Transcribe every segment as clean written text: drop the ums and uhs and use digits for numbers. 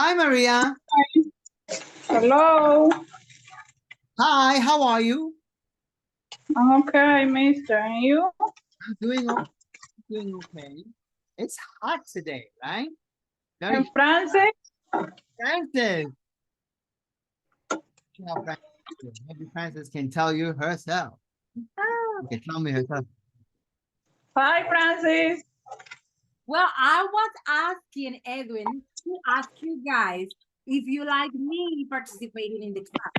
Hi, Maria. Hello. Hi, how are you? I'm okay, mister. And you? I'm doing okay. It's hot today, right? And Very Francis? Francis. Yeah, Francis. Maybe Francis can tell you herself. Okay, tell me herself. Hi, Francis. Well, I was asking Edwin to ask you guys if you like me participating in the class.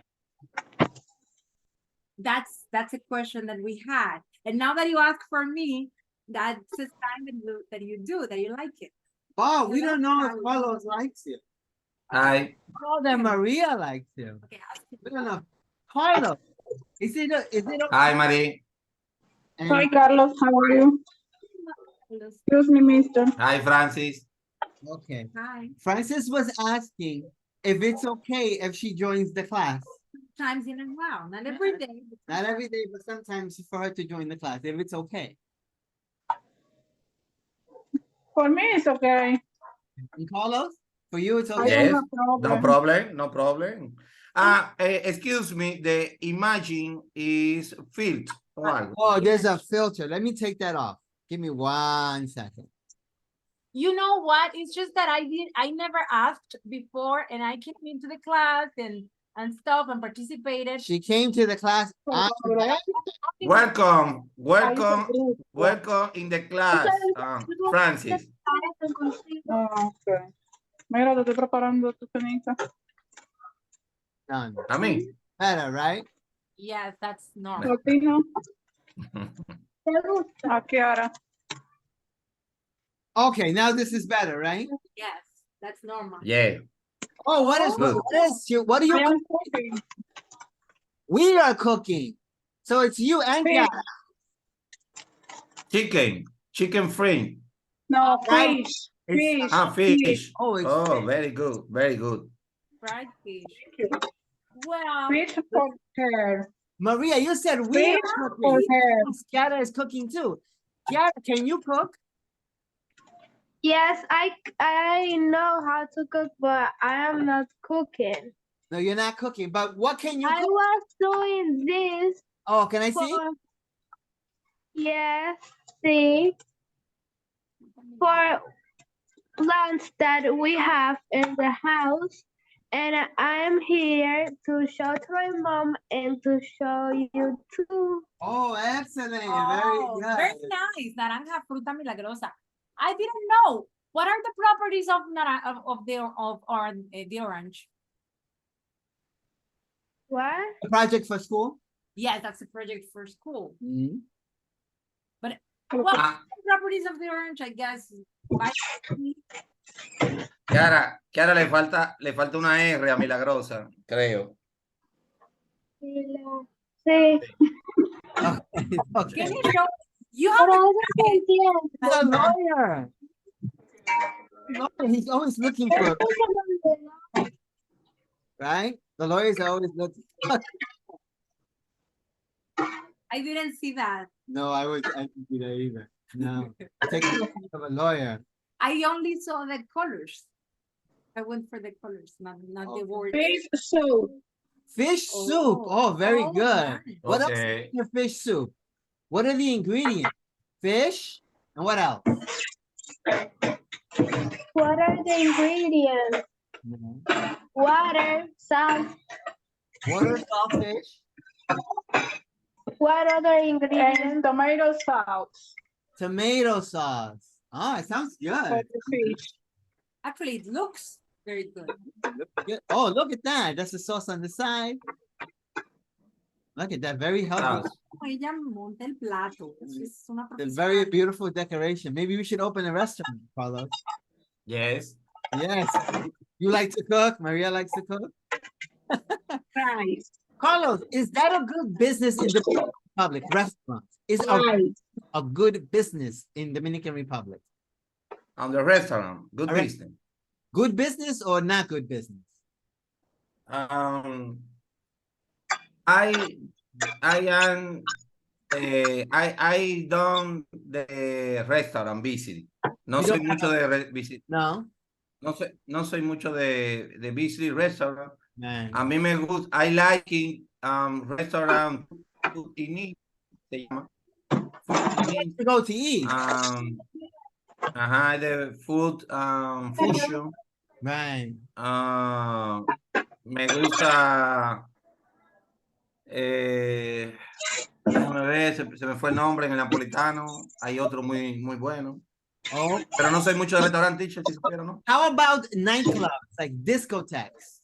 That's a question that we had. And now that you ask for me, that's a sign that you like it. Oh, we don't know if Carlos likes you. Hi. Know that Maria likes you. Okay, We don't know. Carlos, is it okay? Hi, Marie. Hi, Carlos. How are you? Excuse me, mister. Hi, Francis. Okay. Hi. Francis was asking if it's okay if she joins the class. Times in a while, not every day. Not every day, but sometimes for her to join the class, if it's okay. For me, it's okay. And Carlos, for you, it's I okay? don't Yes, have no problem. problem, no problem. Excuse me, the imagine is filtered. o algo. Oh, there's a filter. Let me take that off. Give me 1 second. You know what? It's just that I never asked before, and I came into the class and stuff and participated. She came to the class. Welcome, welcome, welcome in the class, Francis. Oh, okay. Mira, te estoy preparando tu cenita. Done. A mí. Better, right? Yes, that's normal. Latino. ¿A qué hora? Okay, now this is better, right? Yes, that's normal. Yeah. Oh, what is Good. what are I you? am cooking. We are cooking. So it's you and Fish. Chicken, chicken free. No, Right. fish. It's- Fish. Fish. Oh, it's Oh, fish. very good, very good. Fried fish. Well, Fish for her. Maria, you said we Fish are for cooking. her. Kiara is cooking too. Kiara, can you cook? Yes, I know how to cook, but I am not cooking. No, you're not cooking, but what can you I cook? was doing this Oh, can I for, see? yes, see, for plants that we have in the house. And I'm here to show to my mom and to show you too. Oh, excellent. oh, Very very good. nice. Naranja fruta milagrosa. I didn't know. What are the properties of the orange? What? A project for school? Yes, that's a project for school. Mhm. What Ah, are the properties of the orange? I guess. Kiara, le falta una R a Milagrosa, creo. Sí. Okay. Can you show? You have Pero a eso entiendo. He's a lawyer. He's always looking for, right? The lawyers are always looking. I didn't see that. No, I didn't do that either. No. Take a look of a lawyer. I only saw the colors. I went for the colors, not the word. Fish soup. Fish soup. Oh, very good. Nice. What else Okay. is in your fish soup? What are the ingredients? Fish and what else? What are the ingredients? Water, salt. Water, salt, fish. What other ingredients? And tomato sauce Tomato sauce. Oh, it sounds for good. the fish. Actually, it looks very good. Good. Oh, look at that. That's the sauce on the side. Look at that. Very healthy. Sauce. Ella monta el plato. Es una A very profesional. beautiful decoration. Maybe we should open a restaurant, Carlos. Yes. Yes. You like to cook? Maria likes to cook? Rice. Carlos, is that a good business in the Dominican Republic? Restaurants is Rice. a good business in Dominican Republic. On the restaurant, good All right. business. Good business or not good business? I am I done the restaurant visit. No You soy don't mucho de visit. No. no soy mucho de busy restaurant. Man. A mí me gusta, I like restaurant food in it, se llama. Food in it. To go to eat. Ajá, de food fusion. Right. Me gusta, déjame ver, se me fue el nombre en el napolitano. Hay otro muy bueno. Oh, Pero no soy mucho de restaurante, teacher, si supiera, ¿no? how about nightclubs, like discotheques?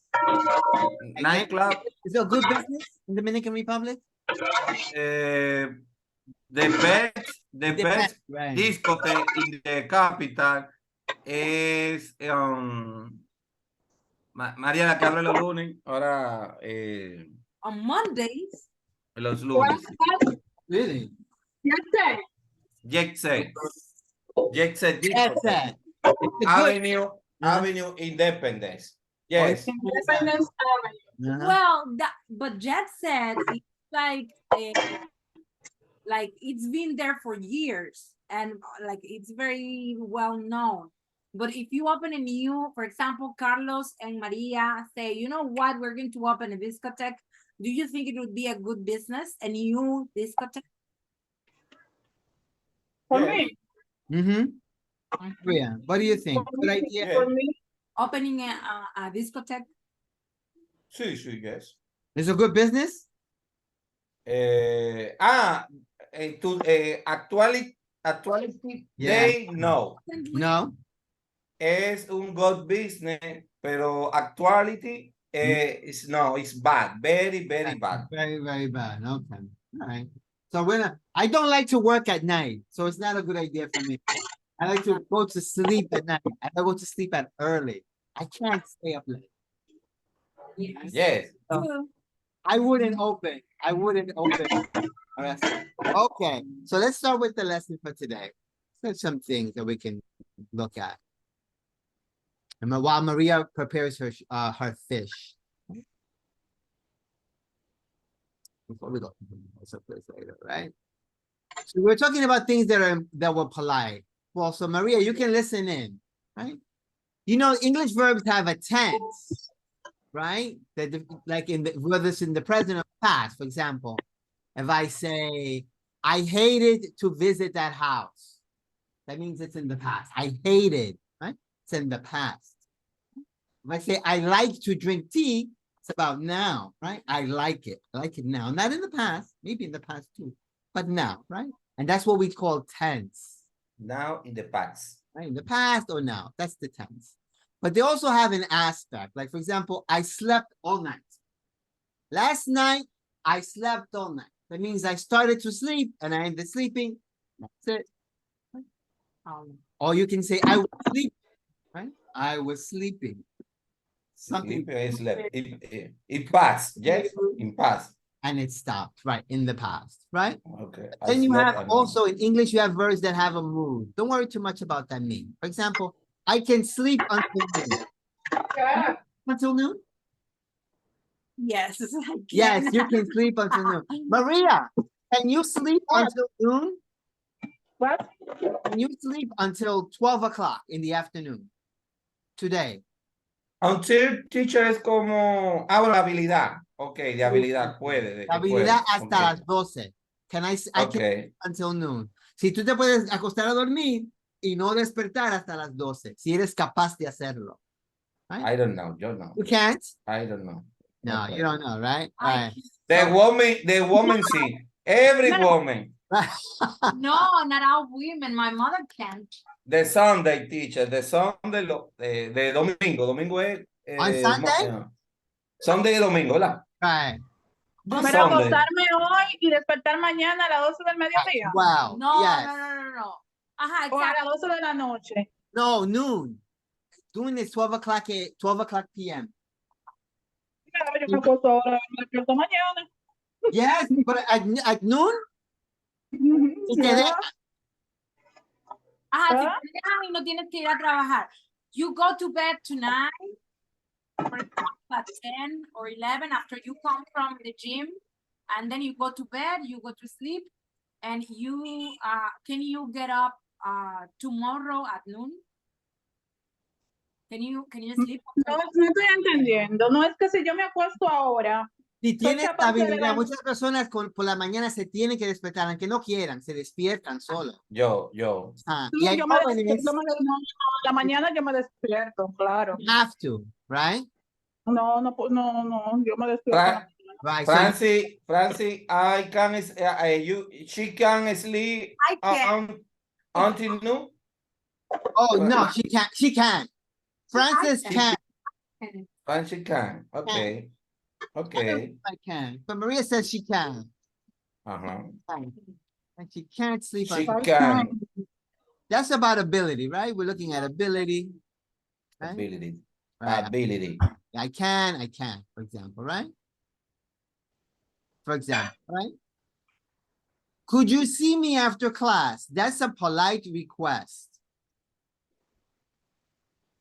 Nightclub, Is it a good business in Dominican Republic? the best Depends, right. discotheque in the capital es María, la que habla los lunes, ahora On Mondays, los lunes. Really? Jet Set That's discotheque. it. It's a good. Avenue Independence. Yes. Independence Avenue. Uh-huh. well, but Jet said it's like it's been there for years and like it's very well known. But if you open a new, for example, Carlos and Maria say, you know what, we're going to open a discotheque. Do you think it would be a good business, a new discotheque? For Yes. me, Mm-hmm. Yeah. What do you think? Good idea. Yeah. for me, Opening a discotheque? Sí, yes. It's a good business? Actuality Yeah. Day, no. No? Es un good business, pero actuality is no, it's bad. Very, very bad. Very, very bad. Okay. All right. So I don't like to work at night, so it's not a good idea for me. I like to go to sleep at night. I go to sleep at early. I can't stay up late. Yes. True. I wouldn't open. a restaurant. Okay, so let's start with the lesson for today. There's some things that we can look at. And while Maria prepares her fish. Before we go, someplace later, right? So we're talking about things that were polite. Well, so Maria, you can listen in, right? You know, English verbs have a tense, right? That like whether it's in the present or past. For example, if I say, I hated to visit that house, that means it's in the past. I hated, right? It's in the past. If I say, I like to drink tea, it's about now, right? I like it now. Not in the past, maybe in the past too, but now, right? And that's what we call tense. Now in the past. Right? In the past or now, that's the tense. But they also have an aspect. Like, for example, I slept all night. Last night, I slept all night. That means I started to sleep and I ended sleeping. That's it. Or you can say, I was sleeping, right? I was sleeping. Something. It passed, yes? In past. And it stopped, right? In the past, right? Okay. Then you have also in English, you have verbs that have a mood. Don't worry too much about that meaning. For example, I can sleep until noon. Until noon? Yes. Yes, you can sleep until noon. Maria, can you sleep until noon? what? Can you sleep until 12 o'clock in the afternoon today? Until teacher es como hablo de habilidad. Ok, de habilidad, puede. La habilidad hasta okay. las 12. I can sleep until noon. Si tú te puedes acostar a dormir y no despertar hasta las 12, si eres capaz de hacerlo. Right? I don't know, yo no. You can't? I don't know. No, you don't know, right? I The woman sí. Every woman. No, not all women. My mother can't. The Sunday teacher, the Sunday de domingo. Domingo es. On Sunday? Sunday y domingo, ¿verdad? Right. Pero Sunday. acostarme hoy y despertar mañana a las 12 del mediodía. Wow. No, Yes. no. Ajá, O a exactly. las 12 de la noche. No, noon. Noon is 12 o'clock p.m. Claro, yo me acuesto ahora y me despierto mañana. Yes, but at noon? Y te Yeah. Ajá, si ¿Ah? te dejan y no tienes que ir a trabajar. You go to bed tonight, for example, at 10 or 11 after you come from the gym, and then you go to bed, you go to sleep, and you can you get up tomorrow at noon? Can you sleep? No, no estoy entendiendo. No es que si yo me acuesto ahora, Si soy tienes capaz de habilidad, levantar. muchas personas por la mañana se tienen que despertar, aunque no quieran, se despiertan solos. Yo. Y hay Yo me jóvenes no, la mañana yo me despierto, claro. have to, right? No, yo me despierto. Fra- Right. So, Francie, she can sleep I can. until noon. oh no, she can't. She can. Francis I can. Francie can. Okay. Okay. I can. But Maria says she can. Uh-huh. And she can't sleep. She on. can. That's about ability, right? We're looking at ability. Right? Ability. Right. Ability. I can, for example, right? For example, right? Could you see me after class? That's a polite request,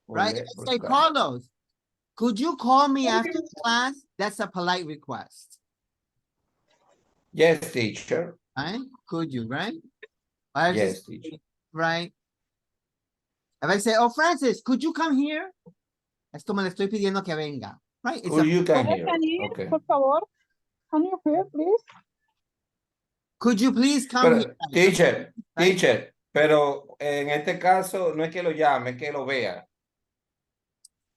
right? If I say, Carlos, could you call me after class? That's a polite request, Yes, teacher. right? Could you, right? I Yes, just, teacher. right? If I say, oh, Francis, could you come here? Es como le estoy pidiendo que venga, right? It's Could you can hear? Can you, Okay. por favor? Can you hear, please? Could you please come Pero, here? teacher, pero en este caso no es que lo llame, es que lo vea.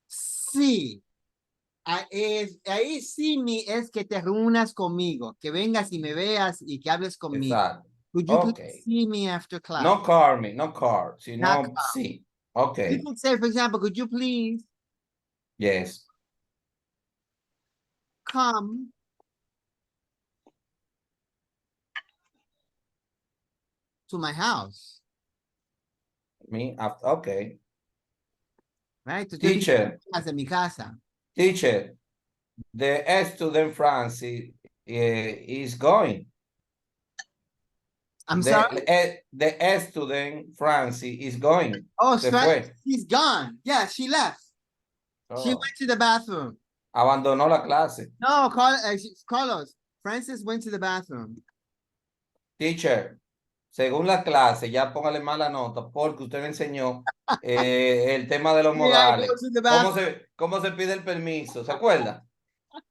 Sí. Ahí sí es que te reúnas conmigo, que vengas y me veas y que hables conmigo. Exacto. Could you Okay. please see me after class? No car, sino Not car. sí. You Okay. can say, for example, could you please Yes. come to my house? Me after, okay. Right? Teacher. De mi casa. Teacher, the student Francis is going. I'm sorry? The student Francis is going. Oh, Se fue. she's gone. Yeah, she left. She Oh. went to the bathroom. Abandonó la clase. No, Carlos. Francis went to the bathroom. Teacher, según la clase, ya póngale mala nota porque usted me enseñó el tema de los modales. ¿Cómo se pide el permiso? ¿Se acuerda?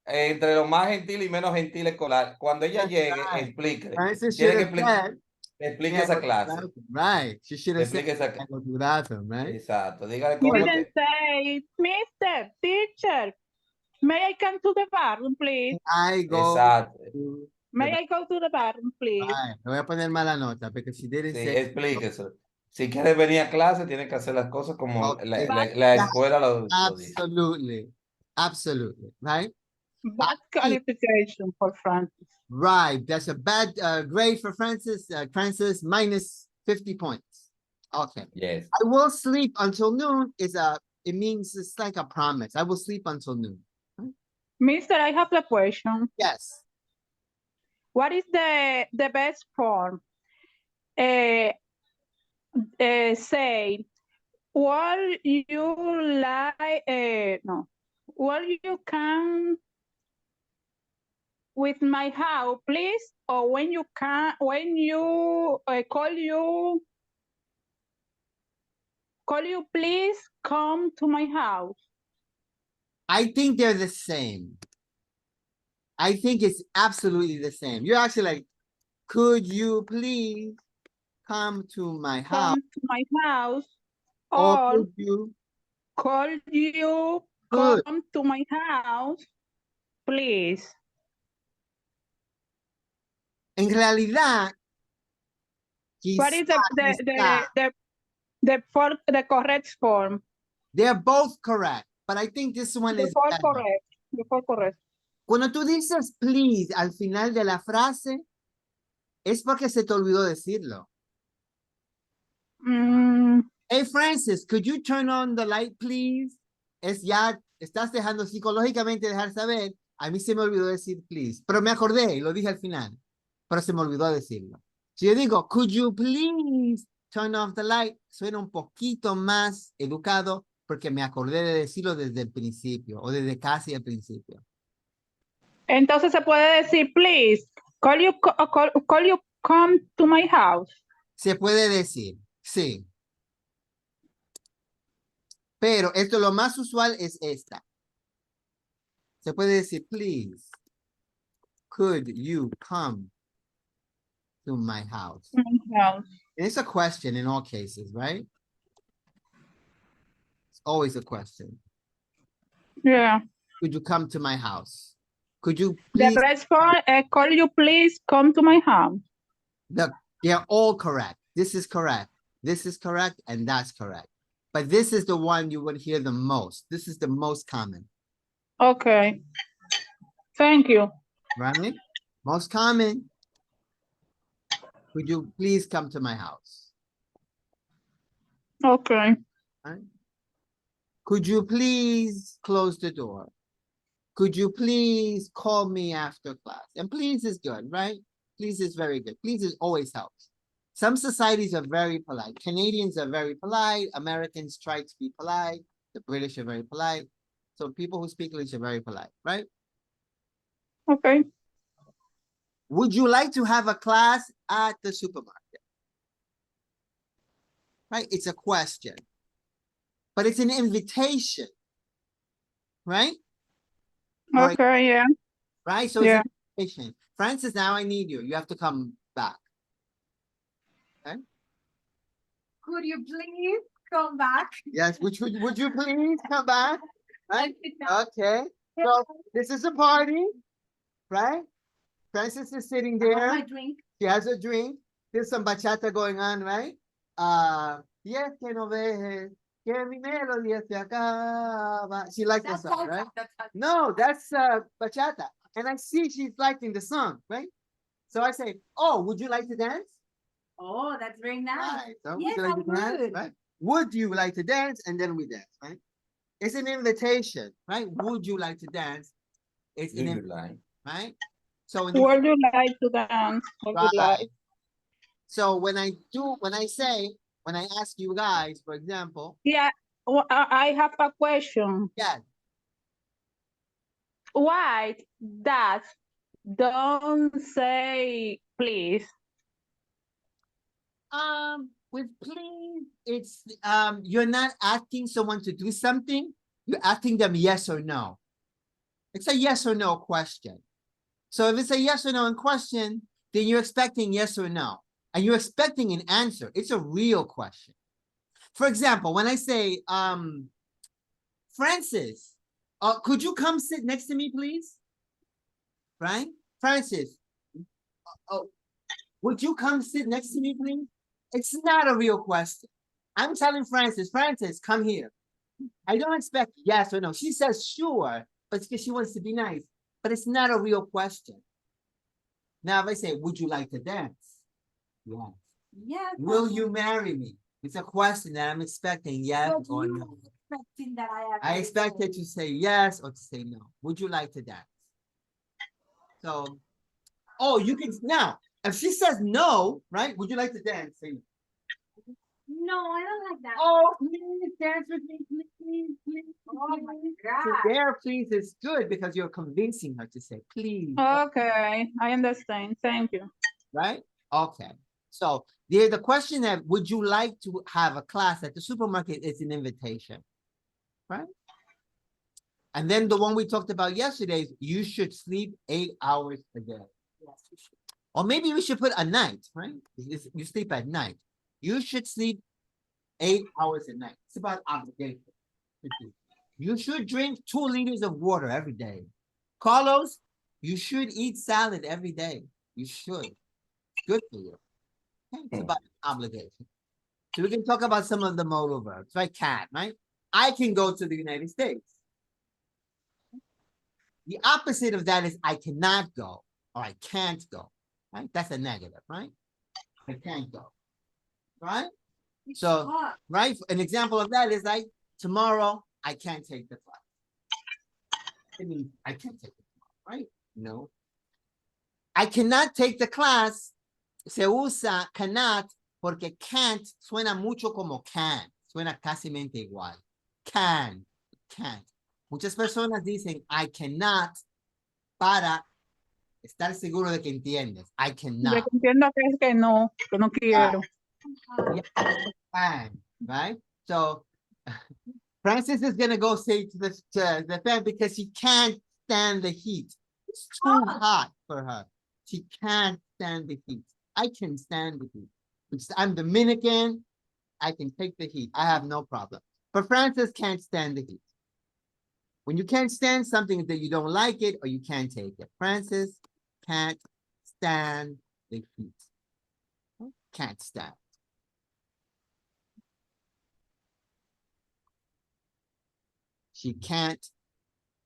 Entre lo más gentil y menos gentil escolar. Cuando ella llegue, explíquele. Francis Tiene que should have said, explique esa clase. Right. She should have said, Explique esa I go to the bathroom, right? Exacto. Dígale You cómo didn't say, Mr. Teacher, may I come to the bathroom, please? I go Exacto. to May I go to the bathroom, please? Right. Le voy a poner mala nota porque she didn't Sí, say. explíquese. Si quiere venir a clase, tiene que hacer las cosas como Okay. la escuela lo dice. Absolutely. Absolutely. Right? Bad qualification for Francis. Right. That's a bad grade for Francis. Francis minus 50 points. Okay. Yes. I will sleep until noon it means it's like a promise. I will sleep until noon. Mister, I have a question. Yes. What is the best form? Say, will you like, no, will you come with my house, please? Or when you can, when you call you, please come to my house. I think they're the same. I think it's absolutely the same. You're actually like, could you please come to my house? Come to my house. Or Or could you? call you Good. come to my house, please. En realidad, What is the correct form? they're both correct, but I think this one is better. Correct. Before correct. Cuando tú dices please al final de la frase, es porque se te olvidó decirlo. Hey, Francis, could you turn on the light, please? Es ya, estás dejando psicológicamente dejar saber, a mí se me olvidó decir please, pero me acordé y lo dije al final, pero se me olvidó decirlo. Si yo digo, could you please turn off the light, suena un poquito más educado porque me acordé de decirlo desde el principio o desde casi el principio. Entonces se puede decir, please, call you come to my house. Se puede decir, sí. Pero esto lo más usual es esta. Se puede decir, please, could you come to my house? House. It's a question in all cases, right? It's always a question. Yeah. Could you come to my house? Could you The please? response, could you please come to my house? They're all correct. This is correct. This is correct, and that's correct. But this is the one you would hear the most. This is the most common, Okay. Thank you. right? Most common. Could you please come to my house? Okay. Right? Could you please close the door? Could you please call me after class? And please is good, right? Please is very good. Please is always helps. Some societies are very polite. Canadians are very polite. Americans try to be polite. The British are very polite. So people who speak English are very polite, right? Okay. Would you like to have a class at the supermarket? Right? It's a question, but it's an invitation, right? Right. Okay, yeah. Right? So Yeah. it's an invitation. Francis, now I need you. You have to come back. Okay? Could you please come back? Yes, would you please come back? Right? Okay. So this is a party, right? Francis is sitting I want there. my drink. She has a drink. There's some bachata going on, right? Y es que no ves que mi melodía se acaba. She likes the That's song, salsa. right? That's salsa. No, that's bachata. And I see she's liking the song, right? So I say, oh, would you like to dance? Oh, that's very nice. Right. So would Yes, you like I to dance? would. Right? Would you like to dance? And then we dance, right? It's an invitation, right? Would you like to dance? It's Do an you invitation, like? right? So when Would you like to dance? Would you Right. like? So when I ask you guys, for example, Yeah. I have a question. yeah, Why that don't say please? with please, it's you're not asking someone to do something, you're asking them yes or no. It's a yes or no question. So if it's a yes or no question, then you're expecting yes or no, and you're expecting an answer. It's a real question. For example, when I say, Francis, could you come sit next to me, please? Right? Francis, would you come sit next to me, please? It's not a real question. I'm telling Francis, Francis, come here. I don't expect yes or no. She says sure, but it's because she wants to be nice. But it's not a real question. Now, if I say, would you like to dance? Yes. Yes. Will you marry me? It's a question that I'm expecting yes But or you no. expecting that I I expected to say yes or to say no. Would you like to dance? So, oh, you can now. If she says no, right? Would you like to dance? Say, No, I don't like that. oh, please dance with me, please, please. Oh my please. God. So there, please is good because you're convincing her to say please. Okay, I understand. Thank you. Right? Okay. So the question that would you like to have a class at the supermarket is an invitation, right? And then the one we talked about yesterday is you should sleep 8 hours a day. Yes, you should. Or maybe we should put a night, right? You sleep at night. You should sleep 8 hours a night. It's about obligation. You should drink 2 liters of water every day. Carlos, you should eat salad every day. You should. It's good for you. Okay? It's about obligation. So we can talk about some of the modal verbs, right? Can, right? I can go to the United States. The opposite of that is I cannot go or I can't go, right? That's a negative, right? I can't go, right? It's So, hot. right? An example of that is like tomorrow, I can't take the class. I mean, I can't take it tomorrow, right? No. I cannot take the class. Se usa cannot porque can't suena mucho como can. Suena casi mente igual. Can, can't. Muchas personas dicen I cannot para estar seguro de que entiendes. I De cannot. que entiendo que es que no quiero. Can, right? So Francis is gonna go say to the fan because she can't stand the heat. It's too hot for her. She can't stand the heat. I can stand the heat. Because I'm Dominican. I can take the heat. I have no problem. But Francis can't stand the heat. When you can't stand something that you don't like it or you can't take it. Francis can't stand the heat. Can't stand. She can't.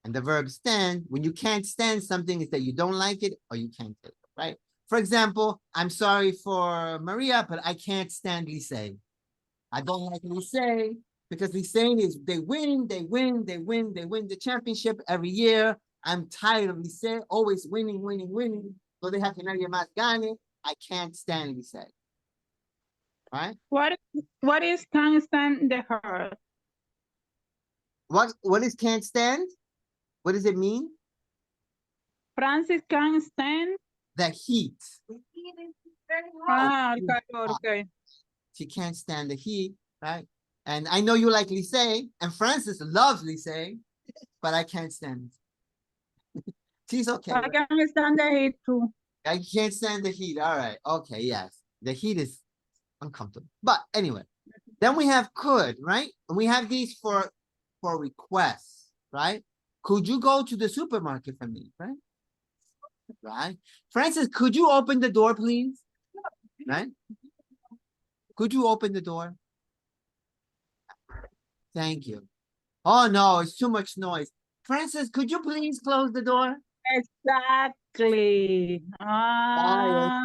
And the verb stand, when you can't stand something, is that you don't like it or you can't take it, right? For example, I'm sorry for Maria, but I can't stand Lise. I don't like Lise because Lise is they win the championship every year. I'm tired of Lise, always winning. So they have to nadie más gane. I can't stand Lise. Right? What is can't stand the hurt? What is can't stand? What does it mean? Francis can't stand. The heat. Ah, el calor, okay. She can't stand the heat, right? And I know you like Lise, and Francis loves Lise, but I can't stand it. She's okay. I can't stand the heat too. I can't stand the heat. All right. Okay, yes. The heat is uncomfortable. But anyway, then we have could, right? And we have these for requests, right? Could you go to the supermarket for me, right? Right. Francis, could you open the door, please? Right? Could you open the door? Thank you. Oh no, it's too much noise. Francis, could you please close the door? Exactly. Ah.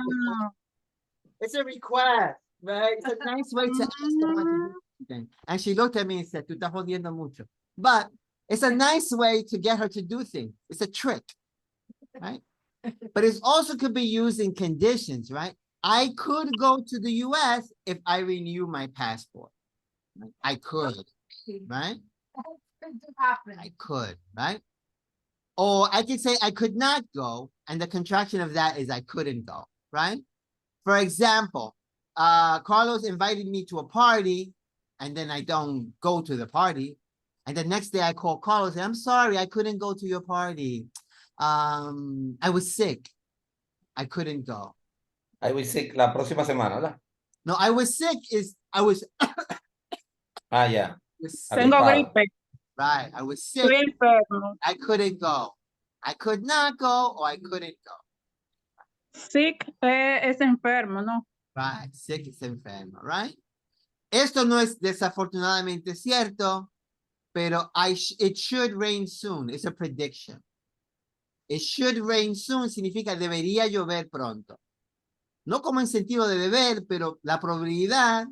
It's a request, right? It's a nice way to ask someone to do something. And she looked at me and said, "Tú estás jodiendo mucho." But it's a nice way to get her to do things. It's a trick, right? But it also could be used in conditions, right? I could go to the US if I renew my passport. Right? I could, right? I could, right? Or I could say I could not go, and the contraction of that is I couldn't go, right? For example, Carlos invited me to a party, and then I don't go to the party. And the next day I call Carlos and I'm sorry, I couldn't go to your party. I was sick. I couldn't go. I was sick la próxima semana, ¿verdad? No, I was sick I was Ya. Tengo gripe. Right. I was sick. Estoy enfermo. I couldn't go. I could not go or I couldn't go. Sick es enfermo, ¿no? Right. Sick is enfermo, right? Esto no es desafortunadamente cierto, pero it should rain soon. It's a prediction. It should rain soon significa debería llover pronto. No como en sentido de beber, pero la probabilidad,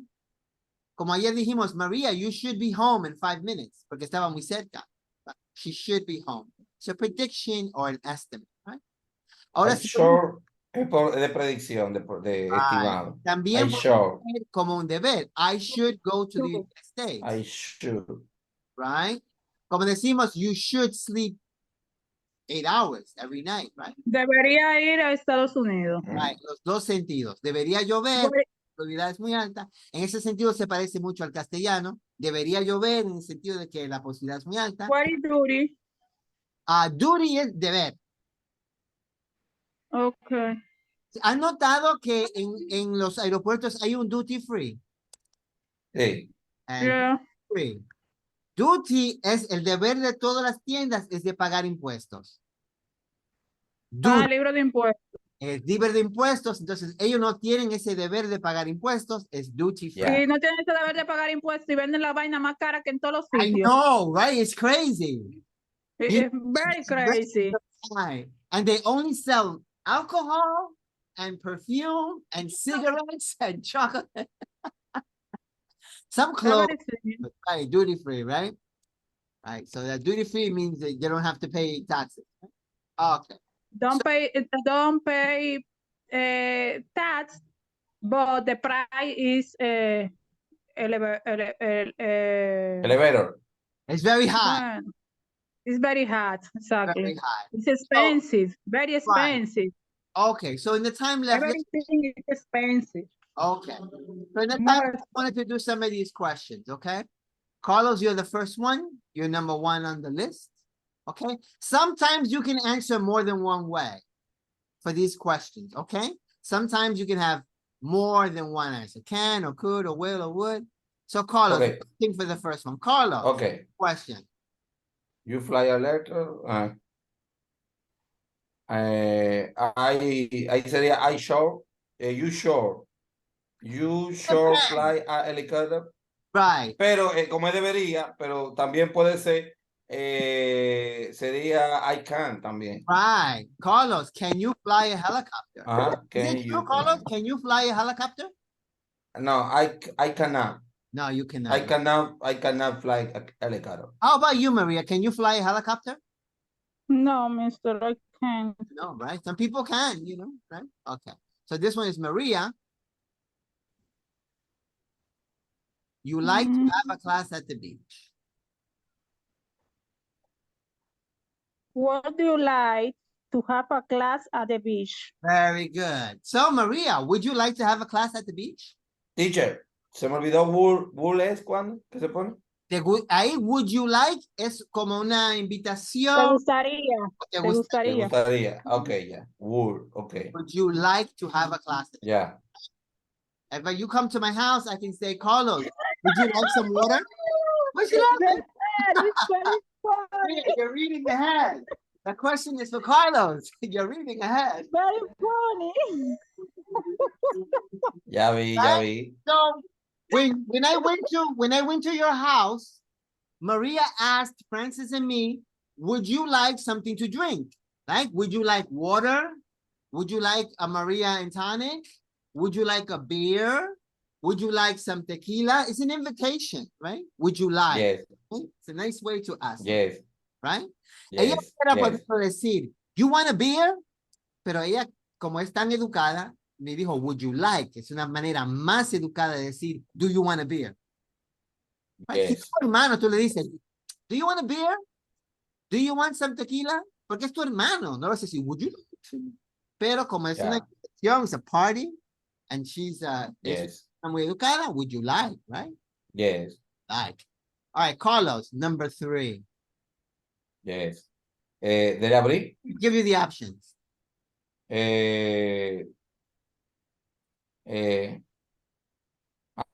como ayer dijimos, Maria, you should be home in 5 minutes, porque estaba muy cerca. She should be home. It's a prediction or an estimate, right? Ahora sí. Sure, es de predicción, de estimado. También sure. como un deber. I should go to the United States. I should. Right? Como decimos, you should sleep 8 hours every night, right? Debería ir a Estados Unidos. Right, los dos sentidos. Debería llover, la probabilidad es muy alta. En ese sentido se parece mucho al castellano. Debería llover en el sentido de que la posibilidad es muy alta. What is duty? Duty es deber. Okay. ¿Han notado que en los aeropuertos hay un duty free? Sí. Yeah. Free. Duty es el deber de todas las tiendas, es de pagar impuestos. Libro de impuestos. Es deber de impuestos, entonces ellos no tienen ese deber de pagar impuestos, es duty free. Yeah. Y no tienen ese deber de pagar impuestos y venden la vaina más cara que en todos los I sitios. know, right? It's crazy. It's very crazy. Right. And they only sell alcohol and perfume and cigarettes and chocolate. Some clothes, right, duty free, right? Right, so that duty free means that you don't have to pay taxes. Okay. Don't pay tax, but the price is Elevator. It's very high. It's very hot, exactly. Very high. It's expensive, very expensive. Right. Okay, so in the time left, everything is expensive. Okay, so in the time I wanted to do some of these questions, okay? Carlos, you're the first one. You're number 1 on the list. Okay. Sometimes you can answer more than one way for these questions. Okay. Sometimes you can have more than one answer. Can or could or will or would. So Carlos, Okay. think for the first one. Carlos, Okay. question. You fly a letter. I sería I sure. You sure. You sure fly a helicopter. Right. Pero como debería, pero también puede ser, sería I can también. Right. Carlos, can you fly a helicopter? Ajá. Is Can it you true, Carlos? Can you fly a helicopter? No, I cannot. No, you cannot. I cannot fly a helicopter. How about you, Maria? Can you fly a helicopter? No, mister, I can't. No, right? Some people can, you know, right? Okay. So this one is Maria. You like to have a class at the beach. What do you like to have a class at the beach? Very good. So Maria, would you like to have a class at the beach? Teacher, se me olvidó would es cuando, ¿qué se pone? Ahí, would you like es como una ¿Te invitación. gustaría? ¿Te ¿Te gusta- Me gustaría? gustaría. Okay, yeah. Would, okay. Would you like to have a class? At the Yeah. beach? If you come to my house, I can say, Carlos, would you like some water? What's you laughing? It's very funny. You're reading ahead. The question is for Carlos. You're reading ahead. Very funny. Ya vi. So when I went to your house, Maria asked Francis and me, would you like something to drink? Like, would you like water? Would you like a Maria and tonic? Would you like a beer? Would you like some tequila? It's an invitation, right? Would you like? Yes, Right? It's a nice way to ask, yes, right? Ella yes, era por yes. eso decir, you want a beer? Pero ella, como es tan educada, me dijo, would you like? Es una manera más educada de decir, do you want a beer? Right? Si Yes. es tu hermano, tú le dices, do you want a beer? Do you want some tequila? Porque es tu hermano, no vas a decir, would you like to? Pero como es una Yeah. invitación, it's a party, and she's Yes, muy educada, would you like, right? yes, Like. All right, Carlos, number 3. yes. ¿Debe abrir? Give you the options.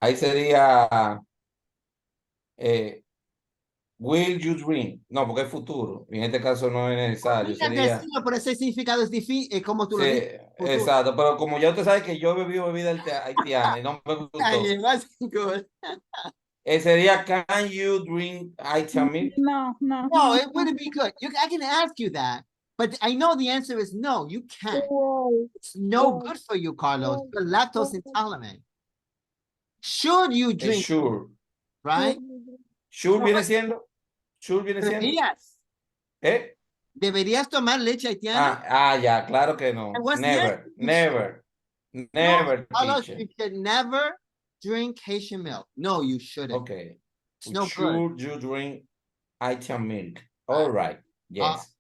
Ahí sería will you drink? No, porque es futuro. En este caso no es necesario. Podrías Sería, decirlo, pero ese significado es difícil, como tú lo sí, dices. Futuro. exacto. Pero como ya usted sabe que yo bebí bebida haitiana y no me gustó. Ay, that's good. Sería can you drink Haitian milk? No. No, it wouldn't be good. I can ask you that, but I know the answer is no, you can't. Wow. It's no good for you, Carlos. You're lactose intolerant. Should you drink, Sure. right? Sure viene siendo. Sure viene siendo. Deberías. ¿Eh? ¿Deberías tomar leche haitiana? Ya, claro que no. And what's the Never, answer? never, No, never, Carlos, teacher. you should never drink Haitian milk. No, you shouldn't. Okay. It's no good. Should you drink Haitian milk? All right. Yes.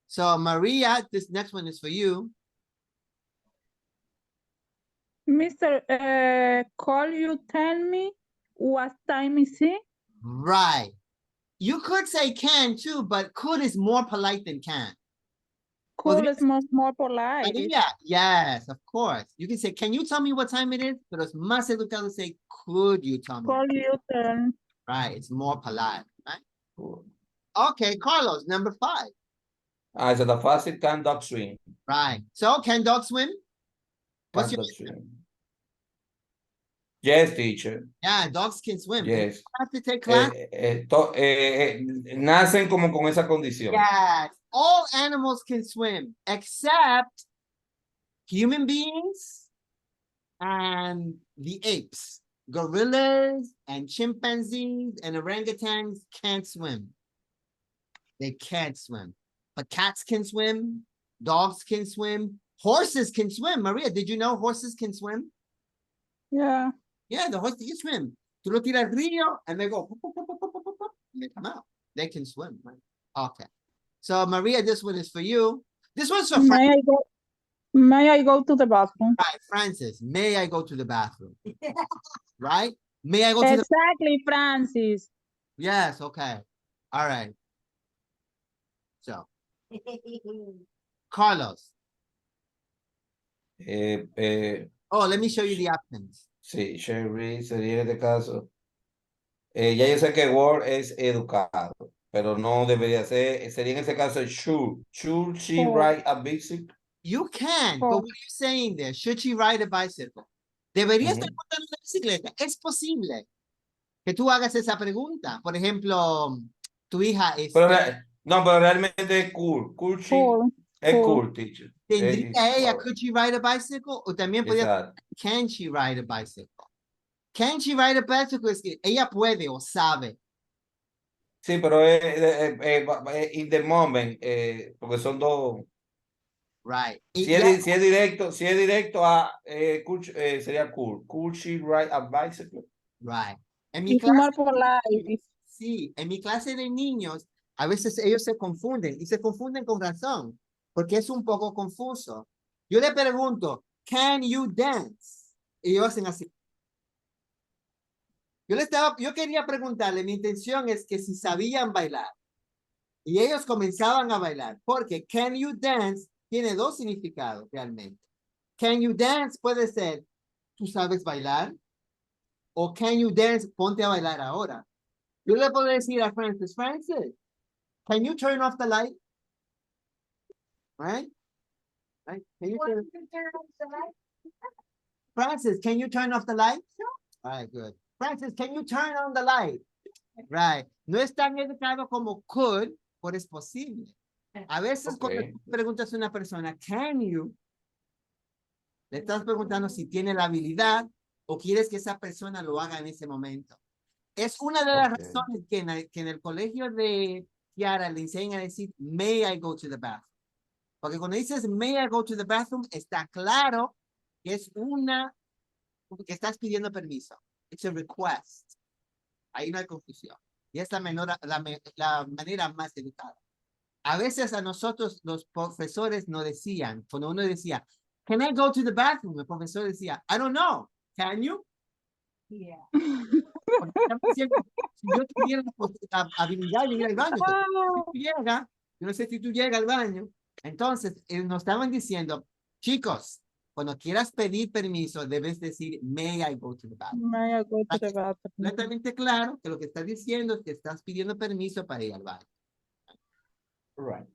So Maria, this next one is for you. Mister, could you tell me what time is it? Right. You could say can too, but could is more polite than can. Could is more polite. Maria, yes, of course. You can say, can you tell me what time it is? Pero es más educado say, could you tell me? Could you tell? Right, it's more polite, right? Cool. Okay, Carlos, number 5. Esa está fácil. Can dog swim? Right. So, can dogs swim? What's Can your dog swim? Yes, teacher. Yeah, dogs can swim. Yes. You have to take class. Nacen como con esa condición. Yes, all animals can swim except human beings and the apes. Gorillas and chimpanzees and orangutans can't swim. They can't swim. But cats can swim. Dogs can swim. Horses can swim. Maria, did you know horses can swim? Yeah. Yeah, the horse can swim. Tú lo tiras al río and they go, pop, pop, pop, pop, pop, pop, and they come out. They can swim, right? Okay. So Maria, this one is for you. This one's for May I go to the bathroom? Right, Francis, may I go to the bathroom? Right? May I go to the Exactly, Francis. Yes, okay. All right. So, Carlos. Oh, let me show you the options. Sí, Sherry sería en este caso. Ya yo sé que Word es educado, pero no debería ser. Sería en este caso should. Should she Oh. ride a bicycle? You can, Oh. but what are you saying there? Should she ride a bicycle? ¿Debería estar Ujú. montando una bicicleta? Es posible que tú hagas esa pregunta. Por ejemplo, tu hija Pero no, pero realmente es cool. Cool she. Cool. Es Cool. cool, teacher. ¿tendría ella, Wow. could she ride a bicycle? O también podría, Exacto. can she ride a bicycle? Can she ride a bicycle? Es que ella puede o sabe. Sí, pero in the moment, porque son dos. Right. Si es directo a sería cool. Cool she ride a bicycle? Right. En mi It's clase, more polite. sí, en mi clase de niños, a veces ellos se confunden y se confunden con razón, porque es un poco confuso. Yo le pregunto, can you dance? Y ellos hacen así. Yo quería preguntarle, mi intención es que si sabían bailar. Y ellos comenzaban a bailar, porque can you dance tiene dos significados realmente. Can you dance puede ser, ¿tú sabes bailar? O can you dance, ponte a bailar ahora. Yo le puedo decir a Francis, can you turn off the light? Right? Right? Can you turn off the light? Francis, can you turn off the light? All right, good. Francis, can you turn on the light? Right. No es tan educado como could, pero es posible. A veces cuando Okay. tú preguntas a una persona, can you? Le estás preguntando si tiene la habilidad o quieres que esa persona lo haga en ese momento. Es una de las Okay. razones que en el colegio de Kiara le enseñan a decir, may I go to the bathroom? Porque cuando dices, may I go to the bathroom, está claro que es que estás pidiendo permiso. It's a request. Ahí no hay confusión. Y es la manera más educada. A veces a nosotros los profesores nos decían, cuando uno decía, can I go to the bathroom? El profesor decía, I don't know. Can you? Yeah. Porque estamos diciendo, si yo tuviera la habilidad de ir al baño, yo no sé si tú llegas al baño. Entonces, nos estaban diciendo, chicos, cuando quieras pedir permiso, debes decir, may I go to the bathroom. May I go to the Es bathroom? completamente claro que lo que estás diciendo es que estás pidiendo permiso para ir al baño. Right.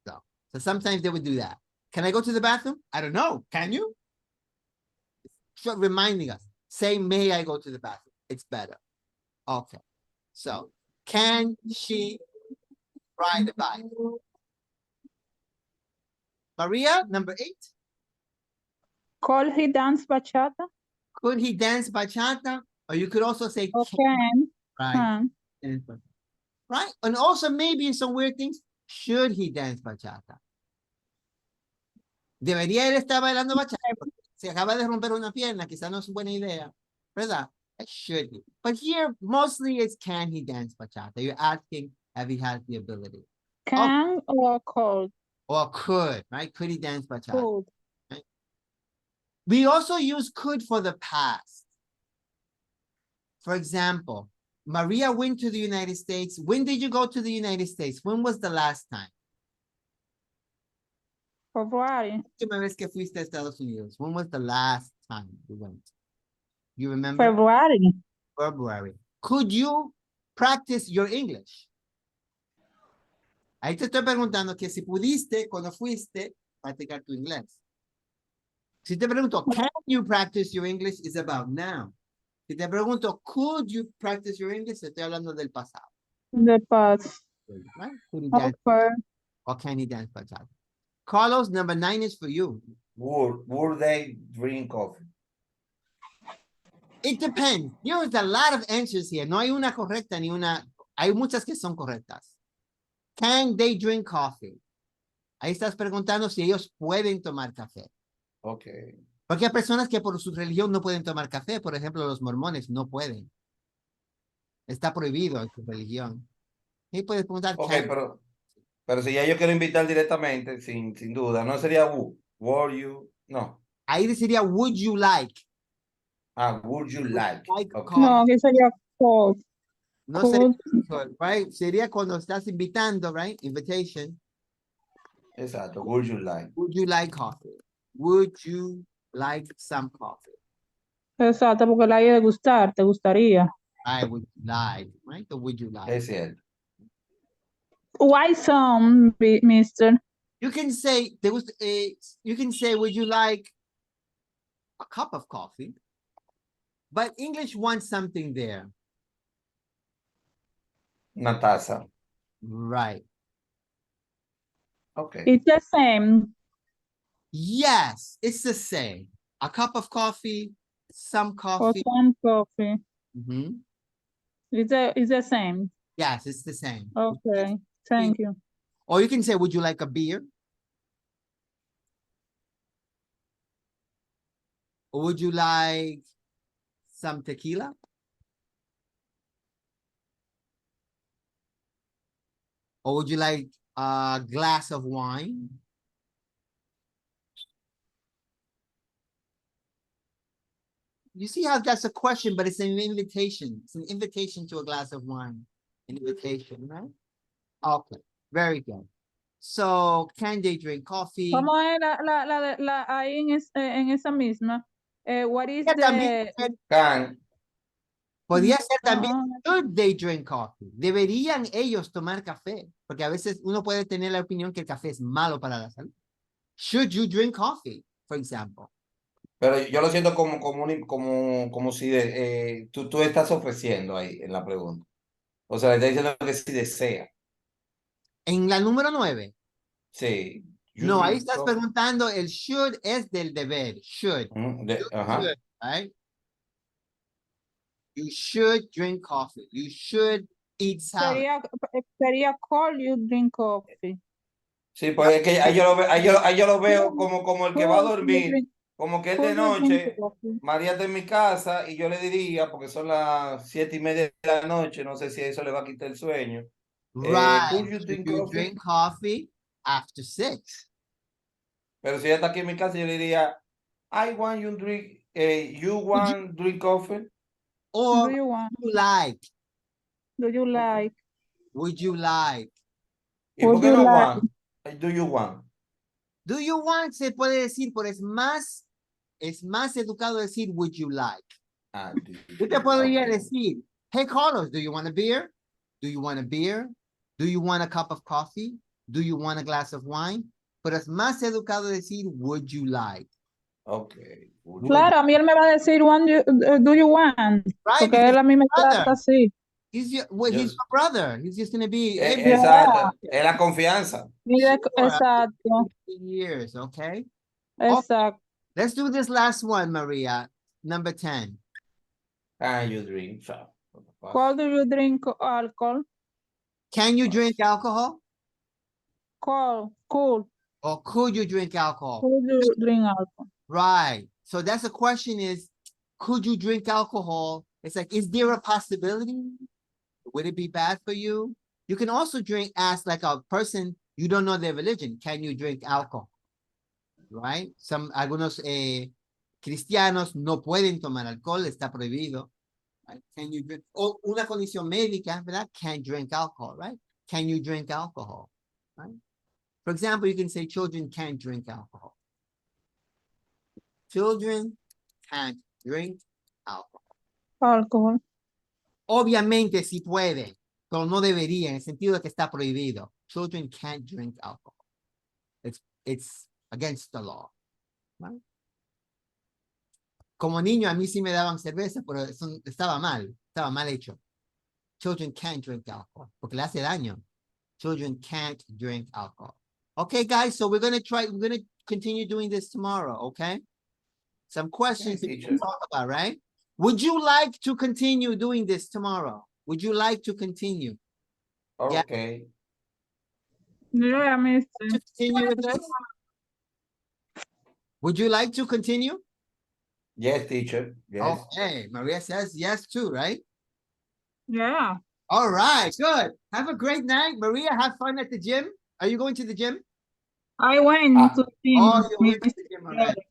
So sometimes they would do that. Can I go to the bathroom? I don't know. Can you? So reminding us, say, may I go to the bathroom? It's better. Okay. So, can she ride a bike? Maria, number 8. Could he dance bachata? Could he dance bachata? Or you could also say, Or can, can. right? Right? And also maybe in some weird things, should he dance bachata? ¿Debería él estar bailando bachata? Se acaba de romper una pierna, quizás no es buena idea, ¿verdad? Should he? But here, mostly it's can he dance bachata? You're asking, have he has the ability? Can or could? Or could, right? Could he dance bachata? Could. Right? We also use could for the past. For example, Maria went to the United States. When did you go to the United States? When was the last time? February. Última vez que fuiste a Estados Unidos. When was the last time you went? You remember? February. February. Could you practice your English? Ahí te estoy preguntando que si pudiste, cuando fuiste, practicar tu inglés. Si te pregunto, can you practice your English? It's about now. Si te pregunto, could you practice your English? Estoy hablando del pasado. The past. Right? Could he dance? Okay. Or can he dance bachata? Carlos, number 9 is for you. Would they drink coffee? It depends. There's a lot of answers here. No hay una correcta ni una. Hay muchas que son correctas. Can they drink coffee? Ahí estás preguntando si ellos pueden tomar café. Okay. Porque hay personas que por su religión no pueden tomar café. Por ejemplo, los mormones no pueden. Está prohibido en su religión. Y puedes preguntar. Okay, pero si ya yo quiero invitar directamente, sin duda, no sería would you, no. Ahí sería would you like. Would you like? Okay. No, que sería could. No Could. sería could, right? Sería cuando estás invitando, right? Invitation. Exacto. Would you like? Would you like coffee? Would you like some coffee? Exacto, porque la idea de gustar, te gustaría. I would like, right? Or would you like? Es cierto. Why some, mister? You can say, you can say, would you like a cup of coffee? But English wants something there. Una taza. Right. Ok. It's the same. Yes, it's the same. A cup of coffee, some Or coffee. some coffee. Mhm. It's the same. Yes, it's the same. Okay, thank you. Or you can say, would you like a beer? Or would you like some tequila? Or would you like a glass of wine? You see how that's a question, but it's an invitation. It's an invitation to a glass of wine. An invitation, right? Okay, very good. So, can they drink coffee? ¿Cómo es ahí en esa misma? What is Yeah, también, the... Can. podría ser también, Ah, should they drink coffee? Deberían ellos tomar café, porque a veces uno puede tener la opinión que el café es malo para la salud. Should you drink coffee, for example? Pero yo lo siento como si tú estás ofreciendo ahí en la pregunta. O sea, le estás diciendo que si desea. En la número 9. Sí. You No, ahí drink estás coffee. preguntando, el should es del deber, should. Ajá. Should, right? You should drink coffee. You should eat salad. sería call you drink coffee. Sí, pues es que ahí yo lo veo como el que va a dormir, como que es de Could you drink noche, coffee? María está en mi casa y yo le diría, porque son las 7:30 de la noche, no sé si eso le va a quitar el sueño. Right. Could you Should drink you coffee? drink coffee after 6? Pero si ella está aquí en mi casa, yo le diría, I want you drink, you want drink coffee. Or Do you want? would you like? Do you like? Would you like? ¿Y por Would qué you no like? want? Do you want? Do you want se puede decir, pero es más educado decir would you like. Ah, do Yo te podría okay. decir, hey Carlos, do you want a beer? Do you want a beer? Do you want a cup of coffee? Do you want a glass of wine? Pero es más educado decir would you like. Okay. Claro, a mí él me va a decir, do you want? Right, Porque because él a mí me brother. trata así. He's your brother. He's just gonna be Exacto, es la confianza. Exacto, years, okay? exacto. Let's do this last one, Maria. Number 10. Can you drink? Call do you drink alcohol? Can you drink alcohol? Call, cool. Or could you drink alcohol? Could you drink alcohol? Right. So that's the question is, could you drink alcohol? It's like, is there a possibility? Would it be bad for you? You can also ask like a person, you don't know their religion. Can you drink alcohol? Right? Algunos cristianos no pueden tomar alcohol, está prohibido. Right? Can you drink? O una condición médica, ¿verdad? Can't drink alcohol, right? Can you drink alcohol? Right? For example, you can say children can't drink alcohol. Children can't drink alcohol. Alcohol. Obviamente sí pueden, pero no debería, en el sentido de que está prohibido. Children can't drink alcohol. It's against the law. Right? Como niño a mí sí me daban cerveza, pero eso estaba mal hecho. Children can't drink alcohol, porque le hace daño. Children can't drink alcohol. Okay, guys, so we're going to continue doing this tomorrow, okay? Some questions to talk about, right? Would you like to continue doing this tomorrow? Would you like to continue? Okay. Yeah, mister. To continue with this? Would you like to continue? Yes, teacher. Yes. Okay, Maria says yes too, right? Yeah. All right, good. Have a great night. Maria, have fun at the gym. Are you going to the gym? I went to see. Oh, you went to the gym already.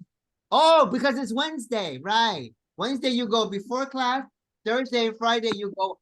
Oh, because it's Wednesday, right? Wednesday you go before class. Thursday and Friday you go